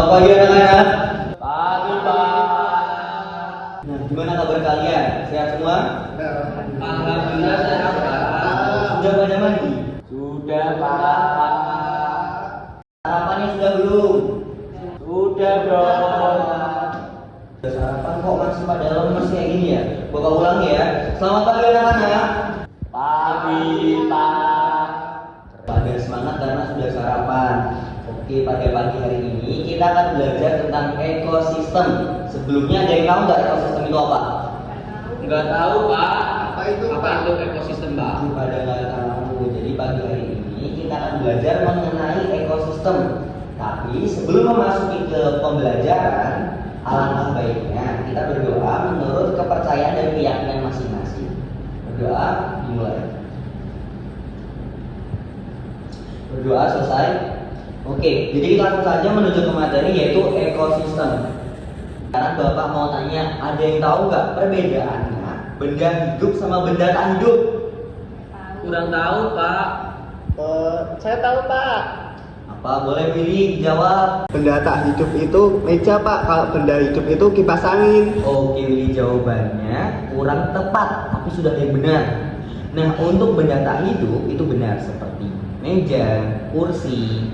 Selamat pagi anak-anak. Pagi, Pak. Nah, gimana kabar kalian? Sehat semua? Alhamdulillah sehat, Pak. Sudah pada mandi? Sudah, Pak. Sarapannya sudah belum? Sudah, dong. Sudah sarapan kok masih pada lemes kayak gini ya? Bapak ulang ya. Selamat pagi anak-anak. Pagi, Pak. Pada semangat karena sudah sarapan. Oke, pada pagi hari ini kita akan belajar tentang ekosistem. Sebelumnya ada yang tahu nggak ekosistem itu apa? Nggak tahu, Pak. Apa itu, Apa Pak? itu ekosistem, Pak? Pada nggak tahu. Jadi pagi hari ini kita akan belajar mengenai ekosistem. Tapi sebelum memasuki ke pembelajaran, alangkah baiknya kita berdoa menurut kepercayaan dan keyakinan masing-masing. Berdoa dimulai. Berdoa selesai. Oke, jadi kita langsung saja menuju ke materi yaitu ekosistem. Sekarang Bapak mau tanya, ada yang tahu nggak perbedaannya benda hidup sama benda tak hidup? Kurang tahu, Pak. Saya tahu, Pak. Apa boleh pilih jawab? Benda tak hidup itu meja, Pak. Kalau benda hidup itu kipas angin. Oke, pilih jawabannya kurang tepat, tapi sudah ada yang benar. Nah, untuk benda tak hidup itu benar seperti meja, kursi,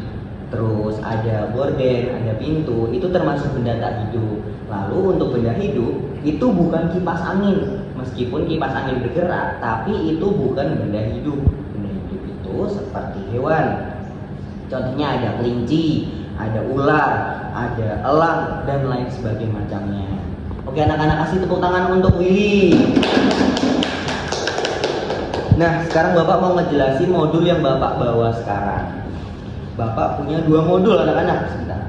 terus ada gorden, ada pintu, itu termasuk benda tak hidup. Lalu untuk benda hidup itu bukan kipas angin, meskipun kipas angin bergerak, tapi itu bukan benda hidup. Benda hidup itu seperti hewan. Contohnya ada kelinci, ada ular, ada elang dan lain sebagainya macamnya. Oke anak-anak, kasih tepuk tangan untuk Willy. Nah, sekarang Bapak mau ngejelasin modul yang Bapak bawa sekarang. Bapak punya 2 modul anak-anak. Sebentar.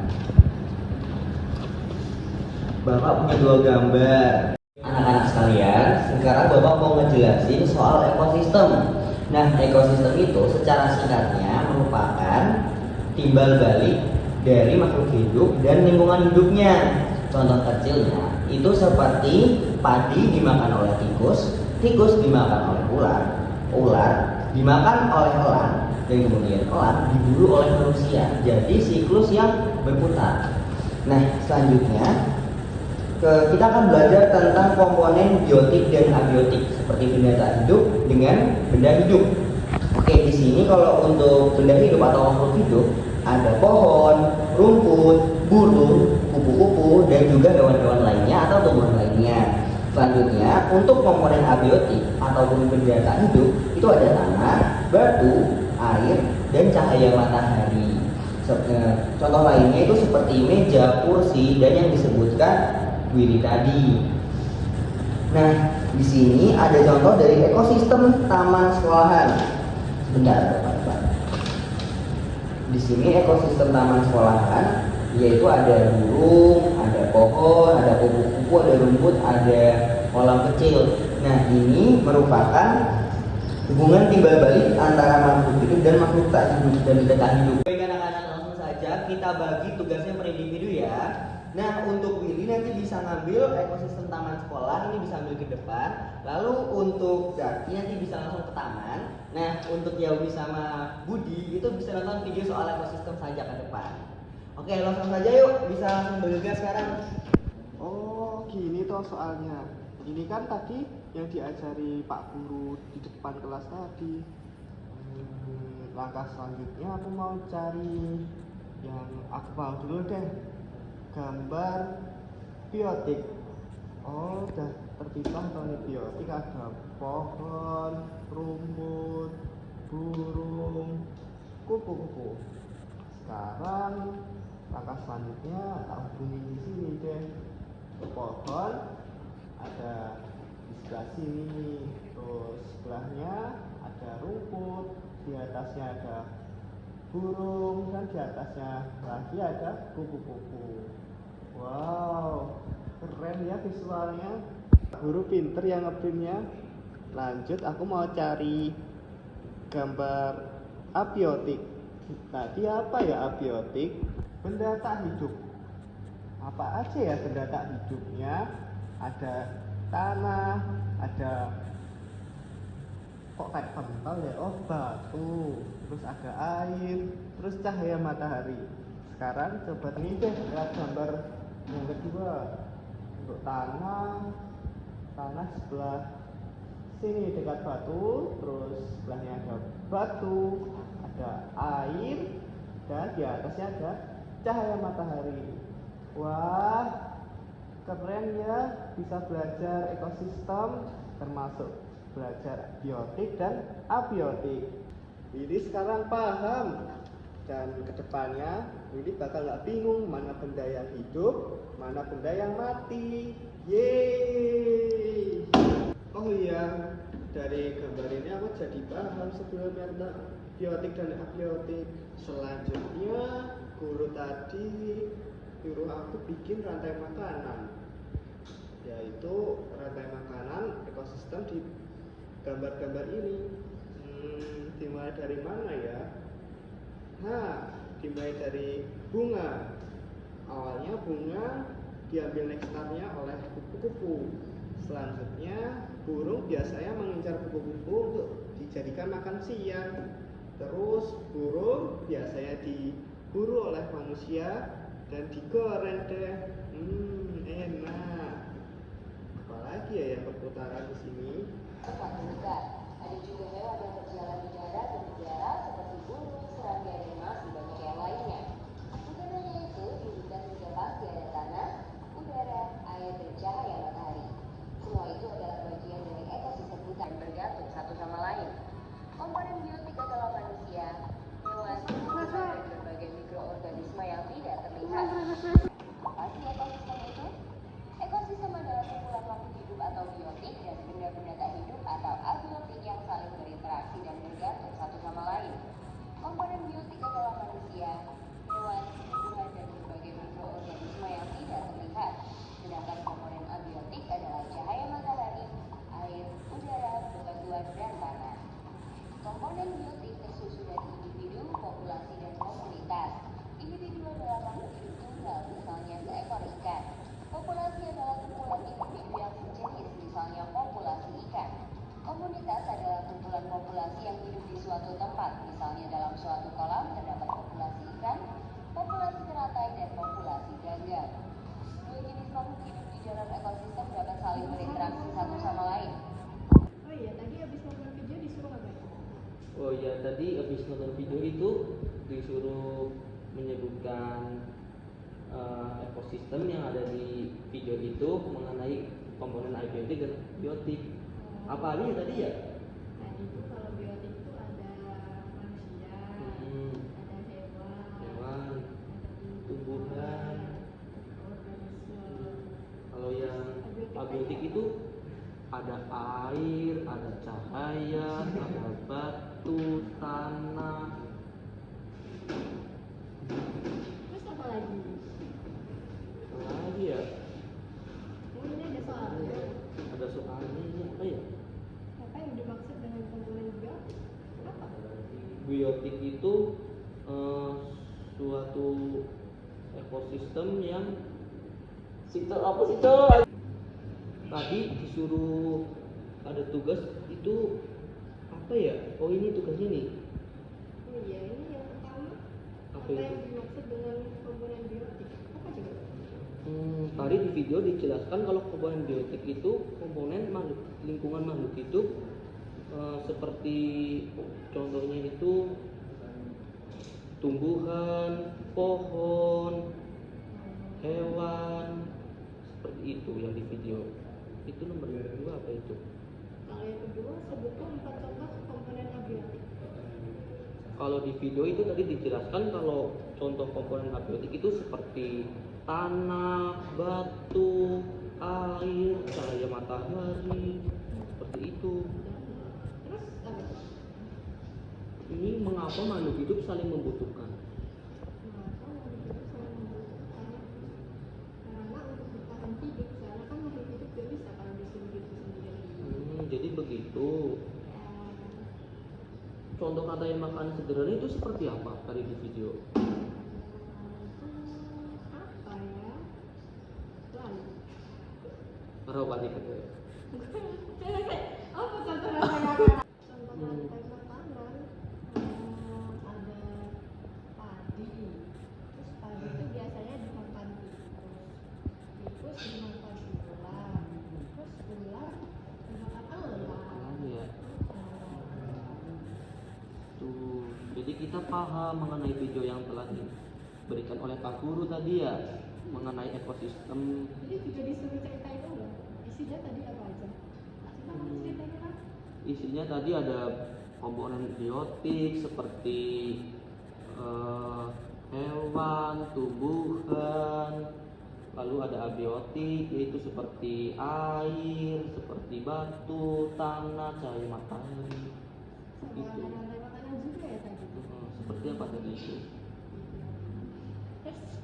Bapak punya 2 gambar. Anak-anak sekalian, sekarang Bapak mau ngejelasin soal ekosistem. Nah, ekosistem itu secara singkatnya merupakan timbal balik dari makhluk hidup dan lingkungan hidupnya. Contoh kecilnya itu seperti padi dimakan oleh tikus, tikus dimakan oleh ular, ular dimakan oleh elang, dan kemudian elang diburu oleh manusia. Jadi siklus yang berputar. Nah, selanjutnya kita akan belajar tentang komponen biotik dan abiotik seperti benda tak hidup dengan benda hidup. Oke, di sini kalau untuk benda hidup atau makhluk hidup ada pohon, rumput, burung, kupu-kupu dan juga hewan-hewan lainnya atau tumbuhan lainnya. Selanjutnya, untuk komponen abiotik ataupun benda tak hidup itu ada tanah, batu, air, dan cahaya matahari. Contoh lainnya itu seperti meja, kursi, dan yang disebutkan Willy tadi. Nah, di sini ada contoh dari ekosistem taman sekolahan. Sebentar, Bapak. Di sini ekosistem taman sekolahan yaitu ada burung, ada pohon, ada kupu-kupu, ada rumput, ada kolam kecil. Nah, ini merupakan hubungan timbal balik antara makhluk hidup dan makhluk tak hidup dan tidak tak hidup. Baik anak-anak, langsung saja kita bagi tugasnya per individu ya. Nah, untuk Willy nanti bisa ngambil ekosistem taman sekolah, ini bisa ambil ke depan. Lalu untuk Zaki nanti bisa langsung ke taman. Nah, untuk Yawi sama Budi itu bisa nonton video soal ekosistem saja ke depan. Oke, langsung saja yuk, bisa langsung bergegas sekarang. Oh, gini toh soalnya. Ini kan tadi yang diajari Pak Guru di depan kelas tadi. Langkah selanjutnya aku mau cari yang aku mau dulu deh. Gambar biotik. Oh, udah terpisah tuh nih biotik, ada pohon, rumput, burung, kupu-kupu. Sekarang langkah selanjutnya tak hubungin di sini deh. Ke pohon ada di sebelah sini, terus sebelahnya ada rumput, di atasnya ada burung, dan di atasnya lagi ada kupu-kupu. Wow, keren ya visualnya. Guru pinter yang ngeprintnya. Lanjut, aku mau cari gambar abiotik. Tadi apa ya abiotik? Benda tak hidup. Apa aja ya benda tak hidupnya? Ada tanah, ada kok kayak kental ya, oh batu, terus ada air, terus cahaya matahari. sekarang coba ini deh lihat gambar yang kedua untuk tanah sebelah sini dekat batu, terus sebelahnya ada batu, ada air, dan di atasnya ada cahaya matahari. Wah, keren ya, bisa belajar ekosistem termasuk belajar biotik dan abiotik. Ini sekarang paham, dan kedepannya ini bakal nggak bingung mana benda yang hidup, mana benda yang mati. Yeay! Oh iya, dari gambar ini aku jadi paham sebelumnya tentang biotik dan abiotik. Selanjutnya guru tadi nyuruh aku bikin rantai makanan, yaitu rantai makanan ekosistem di gambar-gambar ini. Dimulai dari mana ya? Dimulai dari bunga. Awalnya bunga diambil nektarnya oleh kupu-kupu. Selanjutnya burung biasanya mengincar kupu-kupu untuk dijadikan makan siang. Terus burung biasanya diburu oleh manusia dan digoreng deh. Enak. Apalagi ya yang berputaran di sini? Ada juga hewan yang berjalan di darat dan udara seperti burung, serangga, dan masih banyak yang lainnya. Bukan hanya itu, di hutan juga pasti ada tanah, udara, air, dan cahaya matahari. Semua itu adalah bagian dari ekosistem hutan yang bergantung satu sama lain. Komponen biotik adalah manusia, hewan, tumbuhan, dan berbagai mikroorganisme yang tidak terlihat. Apa sih ekosistem itu? Ekosistem adalah kumpulan makhluk hidup atau biotik dan benda-benda tak hidup atau abiotik yang saling berinteraksi dan bergantung satu sama lain. Komponen biotik adalah manusia, hewan, tumbuhan, dan berbagai mikroorganisme yang tidak terlihat. Sedangkan komponen abiotik adalah cahaya matahari, air, udara, bebatuan, dan tanah. Komponen biotik tersusun dari individu, populasi, dan komunitas. Individu adalah makhluk hidup tunggal, misalnya seekor ikan. Populasi adalah kumpulan individu yang sejenis, misalnya populasi ikan. Komunitas adalah kumpulan populasi yang hidup di suatu tempat, misalnya dalam suatu kolam terdapat populasi ikan, populasi teratai, dan populasi ganggang. Dua jenis makhluk hidup di dalam ekosistem dapat saling berinteraksi satu sama lain. Oh iya, tadi habis nonton video disuruh apa ya? Oh iya, tadi habis nonton video itu disuruh menyebutkan ekosistem yang ada di video itu mengenai komponen abiotik dan biotik. Apa aja tadi ya? Tadi itu kalau biotik itu ada manusia, ada hewan, ada tumbuhan. organisme. Kalau yang abiotik itu ada air, ada cahaya, ada batu, tanah. Terus apa lagi? Apa lagi ya? Oh ini ada soalnya. Ada soalnya ini apa ya? Apa yang dimaksud dengan komponen biotik? Apa? Biotik itu suatu ekosistem yang apa sih tadi disuruh ada tugas itu apa ya? Oh ini tugasnya nih. Oh iya, ini yang pertama. Apa Apa itu? yang dimaksud dengan komponen biotik? Apa coba? Tadi di video dijelaskan kalau komponen biotik itu komponen lingkungan makhluk hidup seperti contohnya itu tumbuhan, pohon, hewan, seperti itu yang di video. Itu nomor 2 apa itu? Kalau yang kedua, sebutkan 4 contoh komponen abiotik. Kalau di video itu tadi dijelaskan kalau contoh komponen abiotik itu seperti tanah, batu, air, cahaya matahari, seperti itu. Terus apa? Ini mengapa makhluk hidup saling membutuhkan? Mengapa makhluk hidup saling membutuhkan? Karena untuk bertahan hidup, karena kan makhluk hidup gak bisa kalau disuruh hidup sendiri. Jadi begitu. Contoh kata yang makan sederhana itu seperti apa tadi di video? Apa ya? Lalu Rawani kata. apa contoh rantai makanan? Contoh rantai makanan ada padi, terus padi kita paham mengenai video yang telah diberikan oleh Pak Guru tadi ya, mengenai ekosistem. Jadi juga disuruh ceritain dulu isinya tadi apa aja. Coba kamu ceritain Kak. Isinya tadi ada komponen biotik seperti hewan, tumbuhan, lalu ada abiotik yaitu seperti air, seperti batu, tanah, cahaya matahari. Sama Itu. rantai makanan juga ya tadi. Seperti apa tadi itu? Terus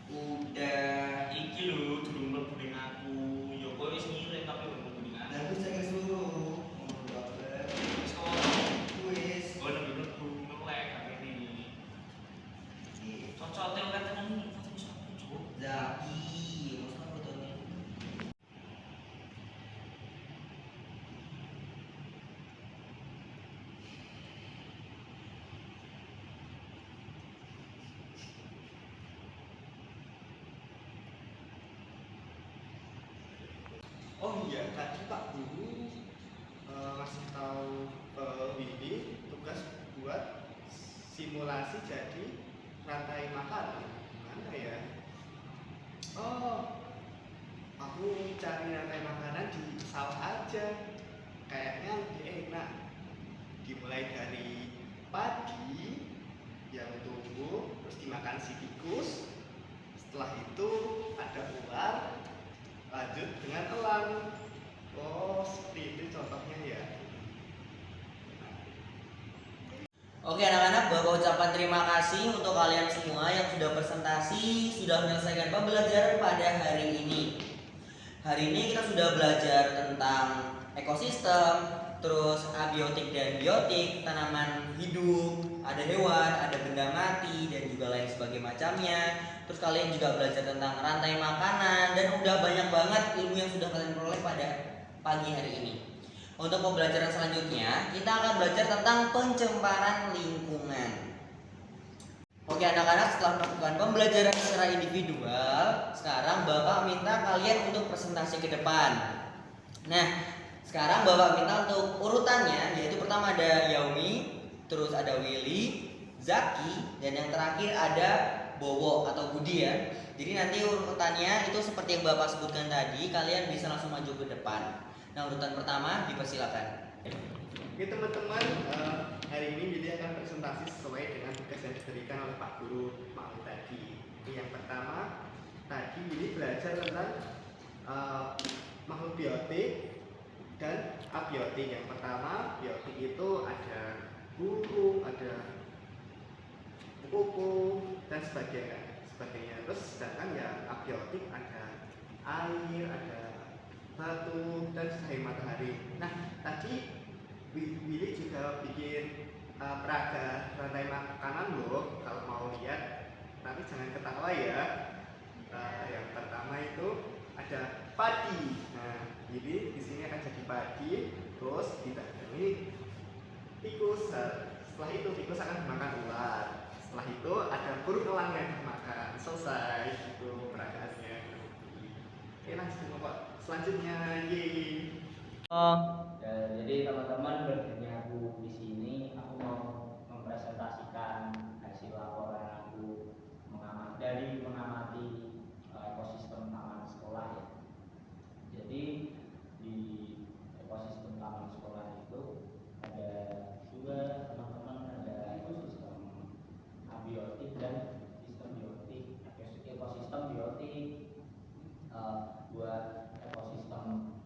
Udah. Iki lho durung mlebu ning aku. Ya kowe wis ngirim tapi ora mlebu ning aku. Nah, aku cek dulu. Wis kok. Wis. Oh, mlebu melek HP ini. Cocote ora tenan iki foto sapa, Cuk? Zaki, masa fotonya? Oh iya, tadi Pak Guru ngasih tahu ke Willy tugas buat simulasi jadi rantai makanan. Mana ya? Oh, aku cari rantai makanan di sawah aja. Kayaknya lebih enak. Dimulai dari padi yang tumbuh terus dimakan si tikus. Setelah itu ada ular, lanjut dengan elang. Oh, seperti itu contohnya ya. Oke anak-anak, Bapak ucapkan terima kasih untuk kalian semua yang sudah presentasi, sudah menyelesaikan pembelajaran pada hari ini. Hari ini kita sudah belajar tentang ekosistem, terus abiotik dan biotik, tanaman hidup, ada hewan, ada benda mati, dan juga lain sebagainya macamnya. Terus kalian juga belajar tentang rantai makanan, dan udah banyak banget ilmu yang sudah kalian peroleh pada pagi hari ini. Untuk pembelajaran selanjutnya, kita akan belajar tentang pencemaran lingkungan. Oke anak-anak, setelah melakukan pembelajaran secara individual, sekarang Bapak minta kalian untuk presentasi ke depan. Nah, sekarang Bapak minta untuk urutannya, yaitu pertama ada Yaumi, terus ada Willy, Zaki, dan yang terakhir ada Bowo atau Budi ya. Jadi nanti urutannya itu seperti yang Bapak sebutkan tadi, kalian bisa langsung maju ke depan. Nah, urutan pertama dipersilakan. Oke teman-teman, hari ini Willy akan presentasi sesuai dengan tugas yang diberikan oleh Pak Guru Malu tadi. Yang pertama, tadi Willy belajar tentang makhluk biotik dan abiotik. Yang pertama, biotik itu ada burung, ada kuku dan sebagainya. Terus sedangkan yang abiotik ada air, ada batu dan cahaya matahari. Nah, tadi Willy juga bikin peraga rantai makanan loh. Kalau mau lihat, tapi jangan ketawa ya. Yang pertama itu ada padi. Nah, jadi di sini akan jadi padi, terus didatangi tikus. Setelah itu tikus akan dimakan ular. Setelah itu ada burung elang yang dimakan. Selesai itu peragaannya. Oke, lanjut Pak. Selanjutnya, yeay. Jadi teman-teman, berikutnya aku di sini aku mau mempresentasikan hasil laporan aku mengamati ekosistem taman sekolah ya. Jadi di ekosistem taman sekolah itu buat ekosistem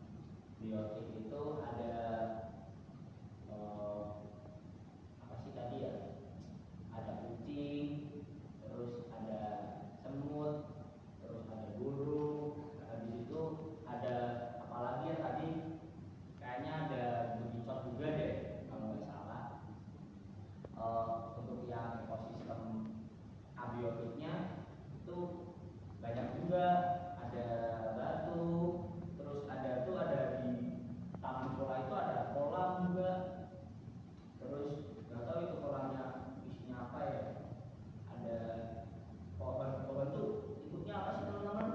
biotik itu ada apa sih tadi ya? Ada kucing, terus ada semut, terus ada burung, habis itu ada apa lagi ya tadi? Kayaknya ada bekicot juga deh kalau nggak salah. Untuk yang ekosistem abiotiknya itu banyak juga, ada batu, terus ada tuh ada di taman sekolah itu ada kolam juga, terus nggak tahu itu kolamnya isinya apa ya, ada pohon tuh ikutnya apa sih teman-teman?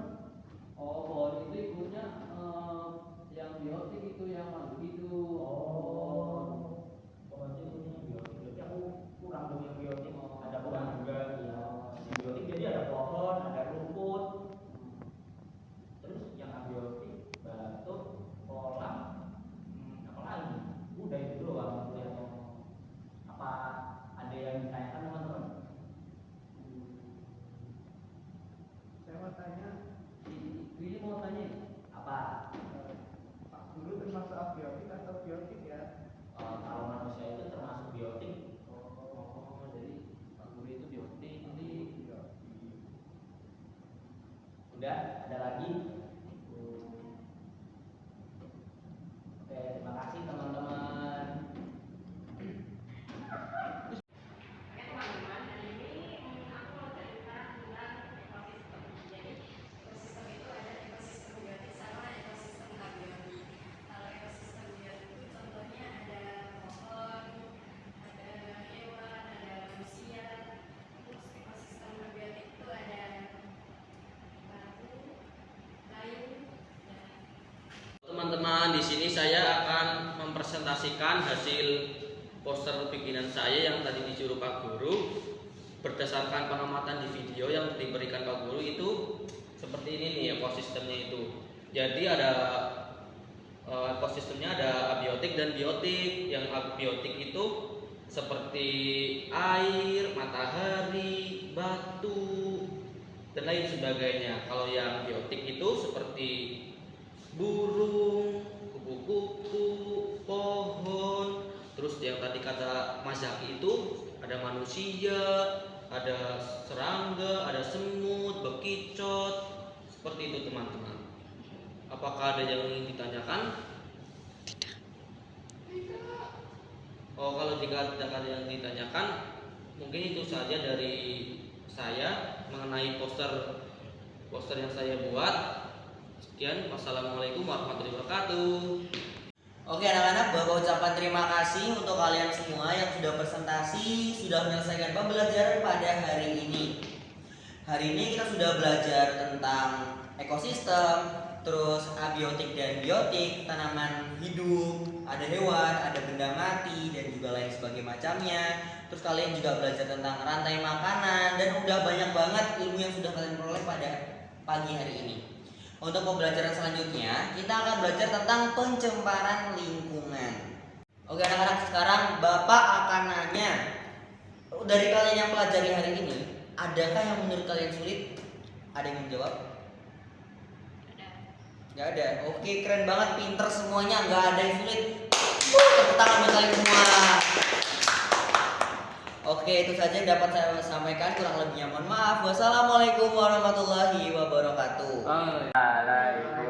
Oh, pohon itu ikutnya yang biotik itu yang madu itu. Pohon itu ikutnya biotik, berarti aku kurang dong yang biotik. Ada kurang juga ya. Di biotik jadi ada pohon, ada rumput, terus yang abiotik batu, kolam, apa lagi? Udah itu doang yang apa ada yang ditanyakan teman-teman? Saya mau tanya, Ini mau tanya Apa? Pak Guru termasuk abiotik atau biotik ya? Kalau manusia itu termasuk biotik. oh jadi Pak Guru itu biotik nanti. Udah, ada lagi? Oke, terima kasih teman-teman. Oke teman-teman, hari ini aku mau cerita tentang ekosistem. Jadi ekosistem itu ada ekosistem biotik sama ekosistem abiotik. Kalau ekosistem biotik itu contohnya ada pohon, ada hewan, ada manusia. Terus ekosistem abiotik itu ada batu, kayu, dan Teman-teman, di sini saya akan mempresentasikan hasil poster bikinan saya yang tadi disuruh Pak Guru. Berdasarkan pengamatan di video yang diberikan Pak Guru itu seperti ini nih ekosistemnya itu. Jadi ada ekosistemnya ada abiotik dan biotik. Yang abiotik itu seperti air, matahari, batu, dan lain sebagainya. Kalau yang biotik itu seperti burung, kupu-kupu, pohon. Terus yang tadi kata Mas Zaki itu ada manusia, ada serangga, ada semut, bekicot. Seperti itu teman-teman. Apakah ada yang ingin ditanyakan? Tidak. Oh, kalau jika ada yang ditanyakan, mungkin itu saja dari saya mengenai poster yang saya buat. Sekian, wassalamualaikum warahmatullahi wabarakatuh. Oke anak-anak, Bapak ucapkan terima kasih untuk kalian semua yang sudah presentasi, sudah menyelesaikan pembelajaran pada hari ini. Hari ini kita sudah belajar tentang ekosistem, terus abiotik dan biotik, tanaman hidup, ada hewan, ada benda mati, dan juga lain sebagainya macamnya. Terus kalian juga belajar tentang rantai makanan, dan udah banyak banget ilmu yang sudah kalian peroleh pada pagi hari ini. Untuk pembelajaran selanjutnya, kita akan belajar tentang pencemaran lingkungan. Oke anak-anak, sekarang Bapak akan nanya, dari kalian yang pelajari hari ini, adakah yang menurut kalian sulit? Ada yang menjawab? Gak ada. Oke, keren banget, pinter semuanya, gak ada yang sulit. Tepuk tangan buat kalian semua. Oke, itu saja yang dapat saya sampaikan. Kurang lebihnya mohon maaf. Wassalamualaikum warahmatullahi wabarakatuh. Waalaikumsalam.